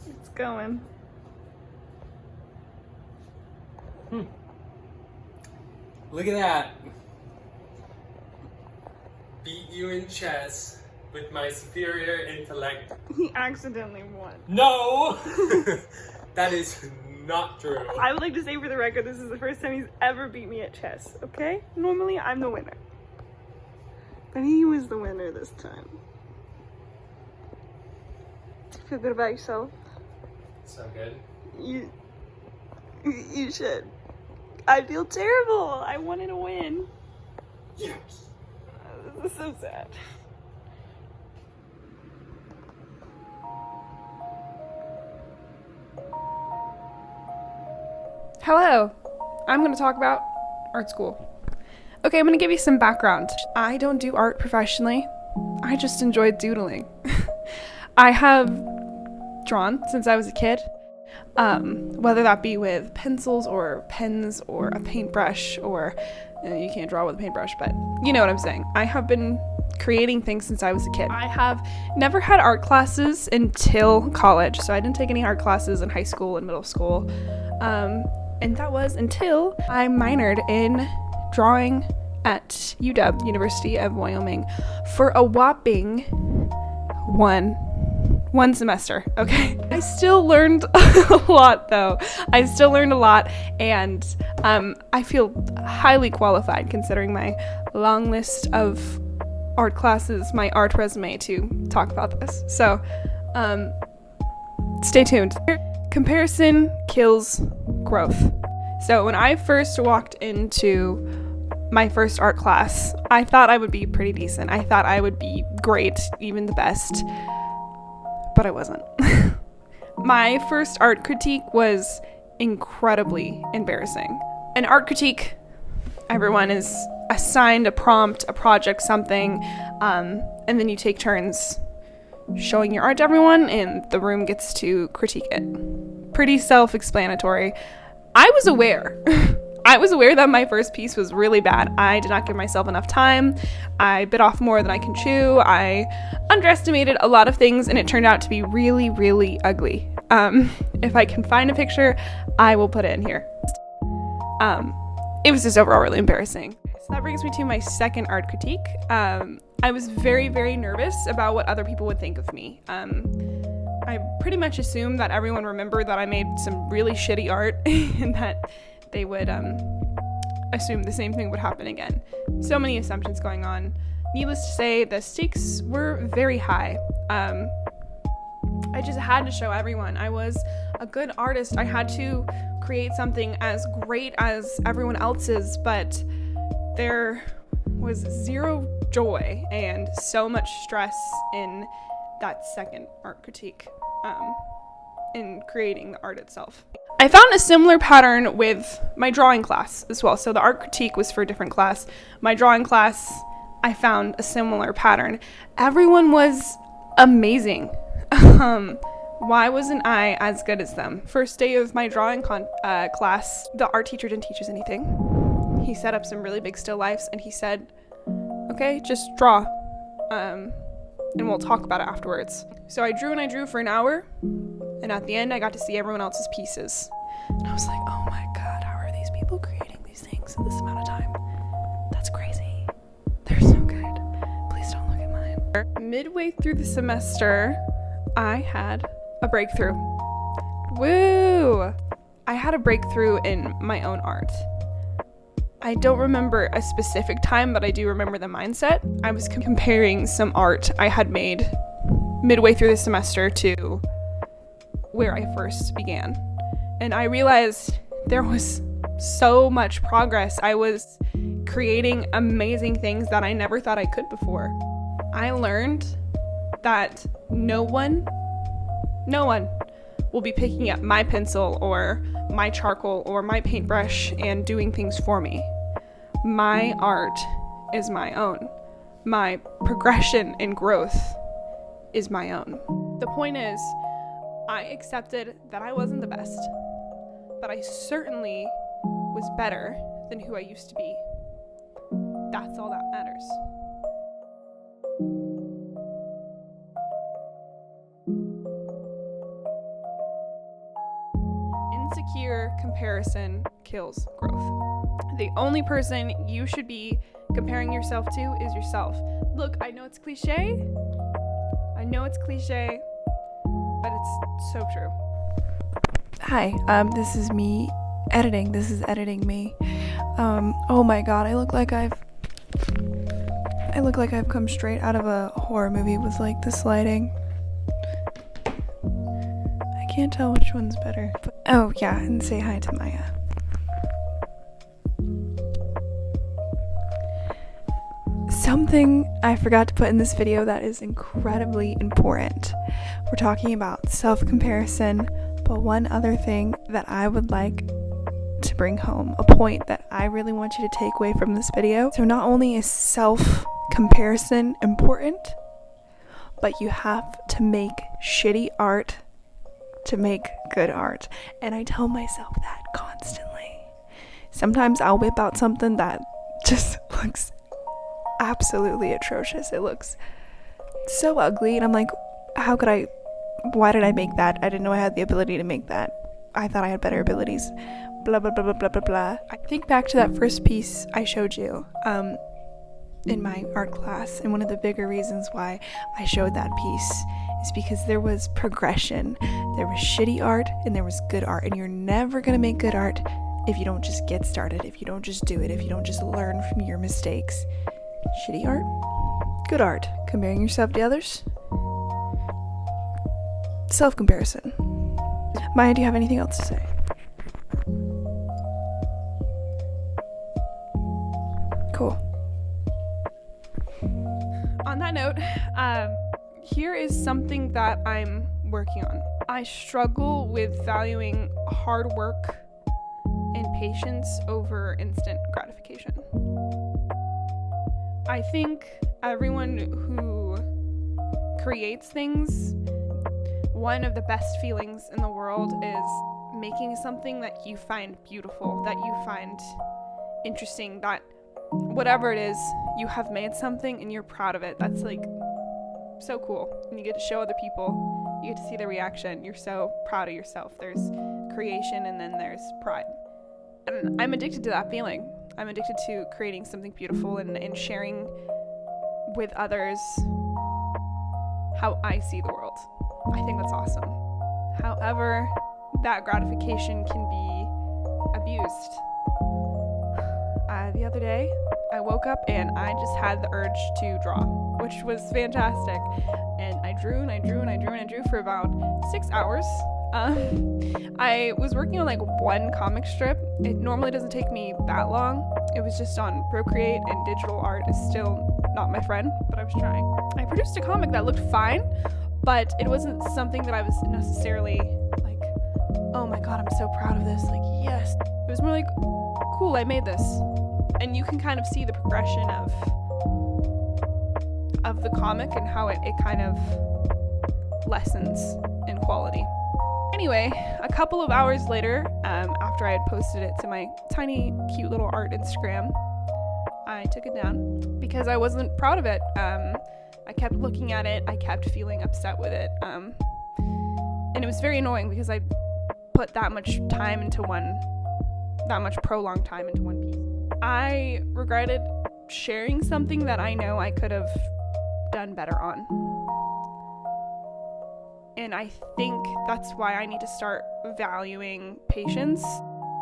It's going. Look at that. Beat you in chess with my superior intellect. He accidentally won. No! That is not true. I would like to say for the record, this is the first time he's ever beat me at chess, okay? Normally, I'm the winner. But he was the winner this time. Do you feel good about yourself? So good. You should. I feel terrible. I wanted to win. Yes. This is so sad. Hello. I'm going to talk about art school. Okay, I'm going to give you some background. I don't do art professionally. I just enjoy doodling. I have drawn since I was a kid. Whether that be with pencils or pens or a paintbrush or you can't draw with a paintbrush, but you know what I'm saying. I have been creating things since I was a kid. I have never had art classes until college, so I didn't take any art classes in high school and middle school. And that was until I minored in drawing at UW, University of Wyoming, for a whopping one semester, okay? I still learned a lot though. I still learned a lot, and I feel highly qualified considering my long list of art classes, my art resume, to talk about this. So, stay tuned. Comparison kills growth. So when I first walked into my first art class, I thought I would be pretty decent. I thought I would be great, even the best. But I wasn't. My first art critique was incredibly embarrassing. An art critique, everyone is assigned a prompt, a project, something, and then you take turns showing your art to everyone, and the room gets to critique it. Pretty self-explanatory. I was aware. I was aware that my first piece was really bad. I did not give myself enough time. I bit off more than I can chew. I underestimated a lot of things, and it turned out to be really, really ugly. If I can find a picture, I will put it in here. It was just overall really embarrassing. So that brings me to my second art critique. I was very, very nervous about what other people would think of me. I pretty much assumed that everyone remembered that I made some really shitty art and that they would assume the same thing would happen again. So many assumptions going on. Needless to say, the stakes were very high. I just had to show everyone I was a good artist. I had to create something as great as everyone else's, but there was zero joy and so much stress in that second art critique, in creating the art itself. I found a similar pattern with my drawing class as well. So the art critique was for a different class. My drawing class, I found a similar pattern. Everyone was amazing. Why wasn't I as good as them? First day of my drawing class, the art teacher didn't teach us anything. He set up some really big still lifes and he said, okay, just draw, and we'll talk about it afterwards. So I drew and I drew for an hour, and at the end I got to see everyone else's pieces. And I was like, oh my god, how are these people creating these things in this amount of time? That's crazy. They're so good. Please don't look at mine. Midway through the semester, I had a breakthrough. Woo! I had a breakthrough in my own art. I don't remember a specific time, but I do remember the mindset. I was comparing some art I had made midway through the semester to where I first began. And I realized there was so much progress. I was creating amazing things that I never thought I could before. I learned that no one will be picking up my pencil or my charcoal or my paintbrush and doing things for me. My art is my own. My progression and growth is my own. The point is, I accepted that I wasn't the best, but I certainly was better than who I used to be. That's all that matters. here comparison kills growth. The only person you should be comparing yourself to is yourself. Look, I know it's cliche, but it's so true. Hi, this is me editing. This is editing me. Oh my god, I look like I've come straight out of a horror movie with like this lighting. I can't tell which one's better. Oh yeah, and say hi to Maya. Something I forgot to put in this video that is incredibly important. We're talking about self-comparison, but one other thing that I would like to bring home, a point that I really want you to take away from this video. So not only is self-comparison important, but you have to make shitty art to make good art. And I tell myself that constantly. Sometimes I'll whip out something that just looks absolutely atrocious. It looks so ugly, and I'm like, why did I make that? I didn't know I had the ability to make that. I thought I had better abilities. Blah, blah, blah, blah, blah, blah, blah. I think back to that first piece I showed you in my art class, and one of the bigger reasons why I showed that piece is because there was progression. There was shitty art and there was good art, and you're never gonna make good art if you don't just get started, if you don't just do it, if you don't just learn from your mistakes. Shitty art, good art, comparing yourself to others, self-comparison. Maya, do you have anything else to say? Cool. On that note, here is something that I'm working on. I struggle with valuing hard work and patience over instant gratification. I think everyone who creates things, one of the best feelings in the world is making something that you find beautiful, that you find interesting, that whatever it is, you have made something and you're proud of it. That's like so cool. And you get to show other people, you get to see their reaction. You're so proud of yourself. There's creation and then there's pride. And I'm addicted to that feeling. I'm addicted to creating something beautiful and sharing with others how I see the world. I think that's awesome. However, that gratification can be abused. The other day, I woke up and I just had the urge to draw, which was fantastic. And I drew and I drew and I drew and I drew for about 6 hours. I was working on like one comic strip. It normally doesn't take me that long. It was just on Procreate, and digital art is still not my friend, but I was trying. I produced a comic that looked fine, but it wasn't something that I was necessarily like, oh my god, I'm so proud of this, like, yes. It was more like, cool, I made this. And you can kind of see the progression of the comic and how it kind of lessens in quality. Anyway, a couple of hours later, after I had posted it to my tiny, cute little art Instagram, I took it down because I wasn't proud of it. I kept looking at it, I kept feeling upset with it, and it was very annoying because I put that much prolonged time into one piece. I regretted sharing something that I know I could have done better on. And I think that's why I need to start valuing patience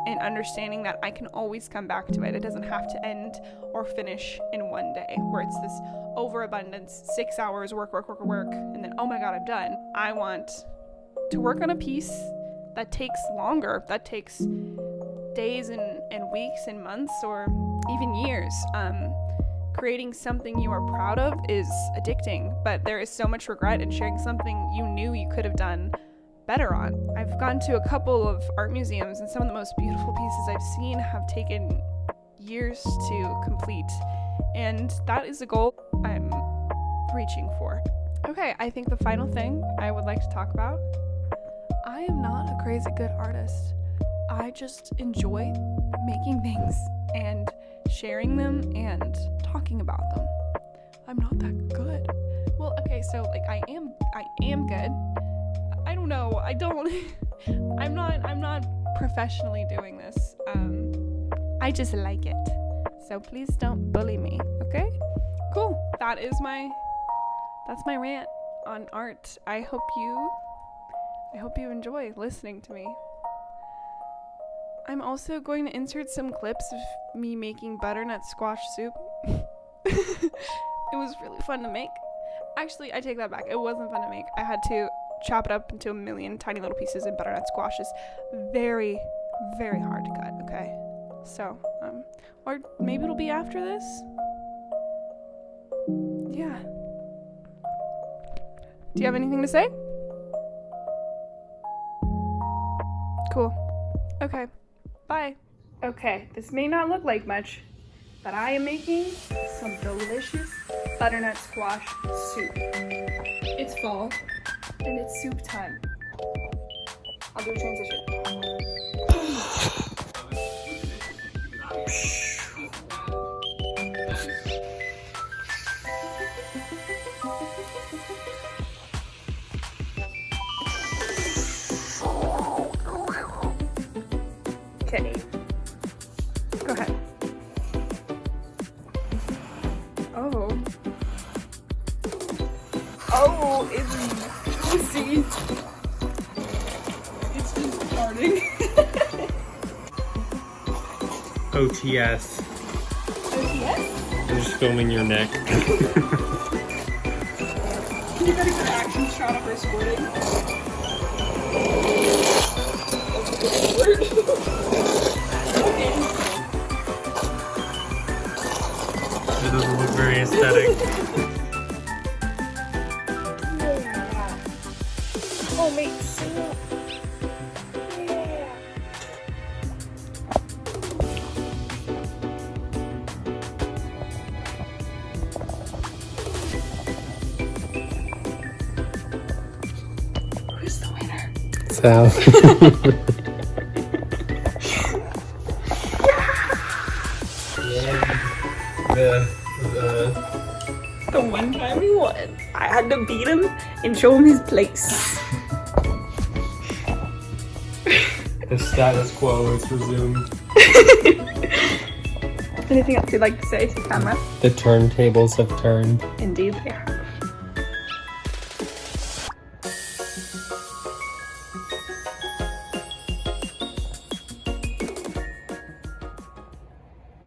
and understanding that I can always come back to it. It doesn't have to end or finish in one day where it's this overabundance, 6 hours, work, and then, oh my god, I'm done. I want to work on a piece that takes longer, that takes days and weeks and months or even years. Creating something you are proud of is addicting, but there is so much regret in sharing something you knew you could have done better on. I've gone to a couple of art museums, and some of the most beautiful pieces I've seen have taken years to complete, and that is a goal I'm reaching for. Okay, I think the final thing I would like to talk about, I am not a crazy good artist. I just enjoy making things and sharing them and talking about them. I'm not that good. Well, okay, so like I am good. I don't know. I'm not professionally doing this. I just like it. So please don't bully me, okay? Cool. That's my rant on art. I hope you enjoy listening to me. I'm also going to insert some clips of me making butternut squash soup. It was really fun to make. Actually, I take that back. It wasn't fun to make. I had to chop it up into a million tiny little pieces, and butternut squash is very, very hard to cut, okay? So, or maybe it'll be after this? Yeah. Do you have anything to say? Cool. Okay. Bye. Okay, this may not look like much, but I am making some delicious butternut squash soup. It's fall, and it's soup time. I'll do a transition. Okay. Go ahead. Oh. Oh, it's juicy. It's just farting. OTS. OTS? I'm just filming your neck. You gotta get an action shot of her squirting. It doesn't look very aesthetic. Oh, mate, syrup. Yeah. Who's the winner? Sal. The one time he won, I had to beat him and show him his place. The status quo is resumed. Anything else you'd like to say to the camera? The turntables have turned. Indeed they are.